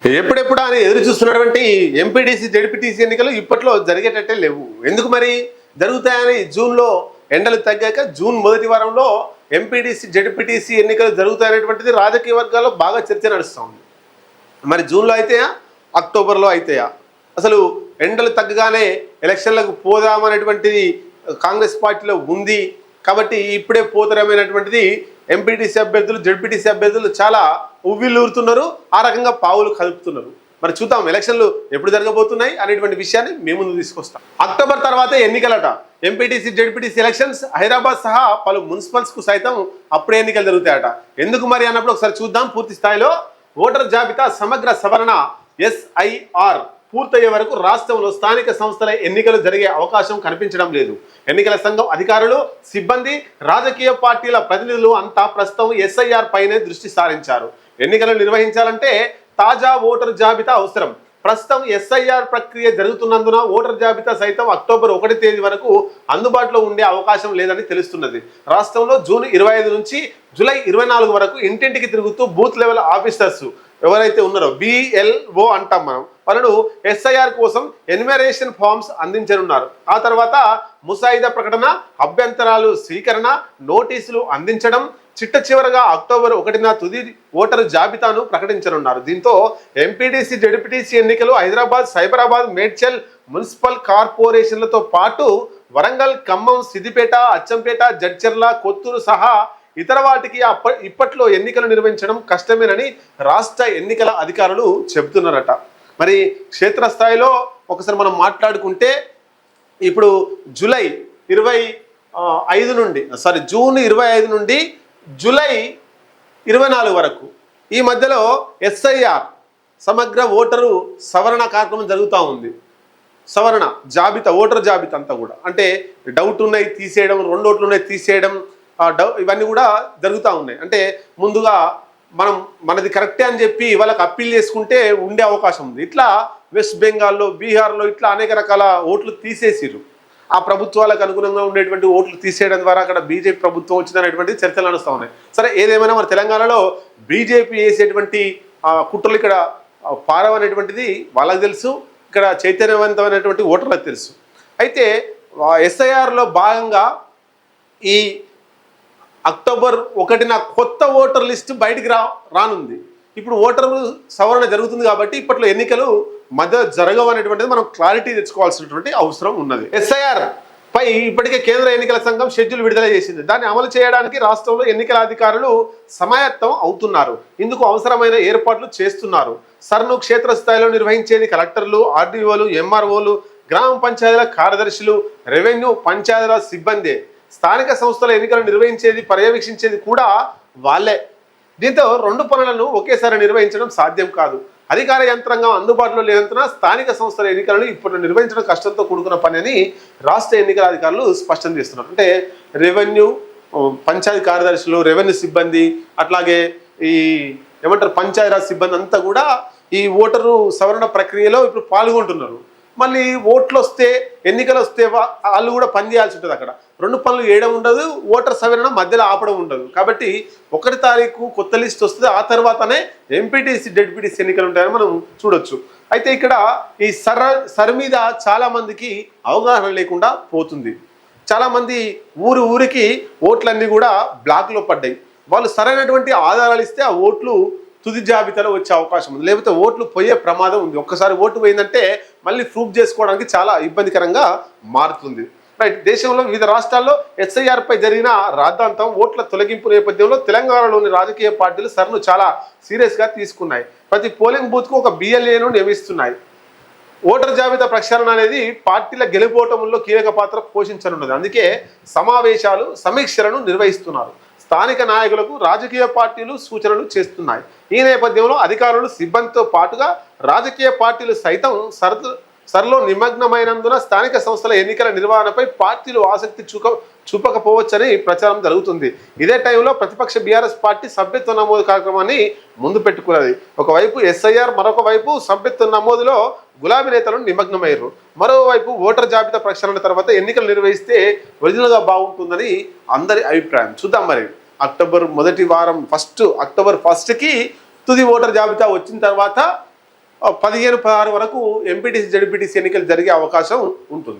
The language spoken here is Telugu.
ఎప్పుడెప్పుడు అని ఎదురు చూస్తున్నటువంటి ఎంపీటీసీ జెడ్పీటీసీ ఎన్నికలు ఇప్పట్లో జరిగేటట్టే లేవు. ఎందుకు మరి జరుగుతాయని జూన్లో ఎండలు తగ్గాక జూన్ మొదటి వారంలో ఎంపీటీసీ జెడ్పీటీసీ ఎన్నికలు జరుగుతాయనేటువంటిది రాజకీయ వర్గాల్లో బాగా చర్చ నడుస్తూ ఉంది. మరి జూన్లో అయితాయా, అక్టోబర్లో అయితాయా? అసలు ఎండలు తగ్గగానే ఎలక్షన్లకు పోదామనేటువంటిది కాంగ్రెస్ పార్టీలో ఉంది కాబట్టి ఇప్పుడే పోతరమైనటువంటిది ఎంపీటీసీ అభ్యర్థులు జెడ్పీటీసీ అభ్యర్థులు చాలా ఉవ్విల్లూరుతున్నారు, ఆ రకంగా పావులు కలుపుతున్నారు. మరి చూద్దాం ఎలక్షన్లు ఎప్పుడు జరగబోతున్నాయి అనేటువంటి విషయాన్ని మేము ముందు తీసుకొస్తాం. అక్టోబర్ తర్వాత ఎన్నికలట. ఎంపీటీసీ జెడ్పీటీసీ ఎలక్షన్స్ హైదరాబాద్ సహా పలు మున్సిపల్స్కు సైతం అప్పుడే ఎన్నికలు జరుగుతాయట. ఎందుకు మరి అన్నప్పుడు ఒకసారి చూద్దాం. పూర్తి స్థాయిలో ఓటర్ జాబితా సమగ్ర సవరణ SIR పూర్తయ్యే వరకు రాష్ట్రంలో స్థానిక సంస్థల ఎన్నికలు జరిగే అవకాశం కనిపించడం లేదు. ఎన్నికల సంఘం అధికారులు, సిబ్బంది, రాజకీయ పార్టీల ప్రతినిధులు అంతా ప్రస్తుతం SIR పైనే దృష్టి సారించారు. ఎన్నికలు నిర్వహించాలంటే తాజా ఓటర్ జాబితా అవసరం. ప్రస్తుతం SIR ప్రక్రియ జరుగుతున్నందున ఓటర్ జాబితా సైతం అక్టోబర్ 1 తేదీ వరకు అందుబాటులో ఉండే అవకాశం లేదని తెలుస్తున్నది. రాష్ట్రంలో జూన్ 25 నుంచి జూలై 24 వరకు ఇంటింటికి తిరుగుతూ బూత్ లెవెల్ ఆఫీసర్స్ ఎవరైతే ఉన్నారో BLO అంటాం మనం, వాళ్ళను SIR కోసం ఎన్యుమరేషన్ ఫామ్స్ అందించనున్నారు. ఆ తర్వాత ముసాయిదా ప్రకటన, అభ్యంతరాలు స్వీకరణ, నోటీసులు అందించడం, చిట్ట చివరగా అక్టోబర్ 1న తుది ఓటరు జాబితాను ప్రకటించనున్నారు. దీంతో ఎంపీటీసీ జెడ్పీటీసీ ఎన్నికలు హైదరాబాద్, సైబరాబాద్, మేడ్చల్ మున్సిపల్ కార్పొరేషన్లతో పాటు వరంగల్, ఖమ్మం, సిద్దిపేట, అచ్చంపేట, జడ్చర్ల, కొత్తూరు సహా ఇతర వాటికి ఇప్పట్లో ఎన్నికలు నిర్వహించడం కష్టమేనని రాష్ట్ర ఎన్నికల అధికారులు చెబుతున్నారట. మరి క్షేత్రస్థాయిలో ఒకసారి మనం మాట్లాడుకుంటే ఇప్పుడు జూన్ 25 నుండి జూలై 24 వరకు ఈ మధ్యలో SIR సమగ్ర ఓటరు సవరణ కార్యక్రమం జరుగుతూ ఉంది. సవరణ జాబితా, ఓటర్ జాబితా అంతా కూడా, అంటే డౌట్ ఉన్నాయి తీసేయడం, 2 ఓట్లు ఉన్నాయి తీసేయడం, ఇవన్నీ కూడా జరుగుతూ ఉన్నాయి. అంటే ముందుగా మనది కరెక్టే అని చెప్పి వాళ్ళకి అప్పీల్ చేసుకుంటే ఉండే అవకాశం ఉంది. ఇట్లా వెస్ట్ బెంగాల్లో, బీహార్లో ఇట్లా అనేక రకాల ఓట్లు తీసేసిర్రు. ఆ ప్రభుత్వాలకు అనుగుణంగా ఉండేటువంటి ఓట్లు తీసేయడం ద్వారా అక్కడ బీజేపీ ప్రభుత్వం వచ్చిందనేటువంటి చర్చలు నడుస్తూ ఉన్నాయి. సరే ఏదేమైనా మన తెలంగాణలో బీజేపీ వేసేటువంటి కుట్రలు ఇక్కడ పారవనేటువంటిది వాళ్ళకి తెలుసు, ఇక్కడ చైతన్యవంతమైనటువంటి ఓటర్లకు తెలుసు. అయితే SIRలో భాగంగా ఈ అక్టోబర్ 1న కొత్త ఓటర్ లిస్టు బయటికి రానుంది. ఇప్పుడు ఓటరు సవరణ జరుగుతుంది కాబట్టి ఇప్పట్లో ఎన్నికలు మధ్య జరగవు అనేటువంటిది మనం క్లారిటీ తెచ్చుకోవాల్సినటువంటి అవసరం ఉన్నది. SIR పై ఇప్పటికే కేంద్ర ఎన్నికల సంఘం షెడ్యూల్ విడుదల చేసింది. దాన్ని అమలు చేయడానికి రాష్ట్రంలో ఎన్నికల అధికారులు సమాయత్తం అవుతున్నారు. ఇందుకు అవసరమైన ఏర్పాట్లు చేస్తున్నారు. సర్ను క్షేత్రస్థాయిలో నిర్వహించేది కలెక్టర్లు, RDOలు, MROలు, గ్రామ పంచాయతీల కార్యదర్శులు, రెవెన్యూ, పంచాయతీరాజ్ సిబ్బంది. స్థానిక సంస్థల ఎన్నికలు నిర్వహించేది, పర్యవేక్షించేది కూడా వాళ్ళే. దీంతో 2 పనులను ఒకేసారి నిర్వహించడం సాధ్యం కాదు. అధికార యంత్రాంగం అందుబాటులో లేనందున స్థానిక సంస్థల ఎన్నికలను ఇప్పుడు నిర్వహించడం కష్టంతో కూడుకున్న పని అని రాష్ట్ర ఎన్నికల అధికారులు స్పష్టం చేస్తున్నారు. అంటే రెవెన్యూ, పంచాయతీ కార్యదర్శులు, రెవెన్యూ సిబ్బంది, అట్లాగే ఈ పంచాయతీరాజ్ సిబ్బంది అంతా కూడా ఈ ఓటరు సవరణ ప్రక్రియలో ఇప్పుడు పాల్గొంటున్నారు. మళ్ళీ ఓట్లు వస్తే, ఎన్నికలు వస్తే వాళ్ళు కూడా పని చేయాల్సి ఉంటుంది. అక్కడ 2 పనులు చేయడం ఉండదు, ఓటర్ సవరణ మధ్యలో ఆపడం ఉండదు. కాబట్టి 1 తారీఖు కొత్త లిస్ట్ వస్తుంది, ఆ తర్వాతనే ఎంపీటీసీ జెడ్పీటీసీ ఎన్నికలు ఉంటాయని మనం చూడొచ్చు. అయితే ఇక్కడ ఈ సర్ మీద చాలా మందికి అవగాహన లేకుండా పోతుంది. చాలామంది ఊరికి ఓట్లన్నీ కూడా బ్లాక్లో పడ్డాయి. వాళ్ళు సరైనటువంటి ఆధారాలు ఇస్తే ఆ ఓట్లు తుది జాబితాలో వచ్చే అవకాశం ఉంది, లేకపోతే ఓట్లు పోయే ప్రమాదం ఉంది. ఒక్కసారి ఓటు పోయిందంటే మళ్ళీ ప్రూఫ్ చేసుకోవడానికి చాలా ఇబ్బందికరంగా మారుతుంది. రైట్. దేశంలో వివిధ రాష్ట్రాల్లో SIR పై జరిగిన రాద్ధాంతం, ఓట్ల తొలగింపు నేపథ్యంలో తెలంగాణలోని రాజకీయ పార్టీలు సర్ను చాలా సీరియస్గా తీసుకున్నాయి. ప్రతి పోలింగ్ బూత్కు ఒక BLAను నియమిస్తున్నాయి. ఓటర్ జాబితా ప్రక్షాళన అనేది పార్టీల గెలుపోటముల్లో కీలక పాత్ర పోషించనున్నది. అందుకే సమావేశాలు, సమీక్షలను నిర్వహిస్తున్నారు. స్థానిక నాయకులకు రాజకీయ పార్టీలు సూచనలు చేస్తున్నాయి. ఈ నేపథ్యంలో అధికారులు, సిబ్బందితో పాటుగా రాజకీయ పార్టీలు సైతం సర్లో నిమగ్నమైనందున స్థానిక సంస్థల ఎన్నికల నిర్వహణపై పార్టీలు ఆసక్తి చూపకపోవచ్చని ప్రచారం జరుగుతుంది. ఇదే టైంలో ప్రతిపక్ష BRS పార్టీ సభ్యత్వ నమోదు కార్యక్రమాన్ని ముందు పెట్టుకున్నది. ఒకవైపు SIR, మరొక వైపు సభ్యత్వ నమోదులో గులాబీ నేతలను నిమగ్నమయ్యారు. మరోవైపు ఓటర్ జాబితా ప్రక్షాళన తర్వాత ఎన్నికలు నిర్వహిస్తే ఒరిజినల్గా బాగుంటుందని అందరి అభిప్రాయం. చూద్దాం మరి అక్టోబర్ మొదటి వారం, అక్టోబర్ 1కి తుది ఓటర్ జాబితా వచ్చిన తర్వాత 15, 16 వరకు ఎంపీటీసీ జడ్పీటీసీ ఎన్నికలు జరిగే అవకాశం ఉంటుంది.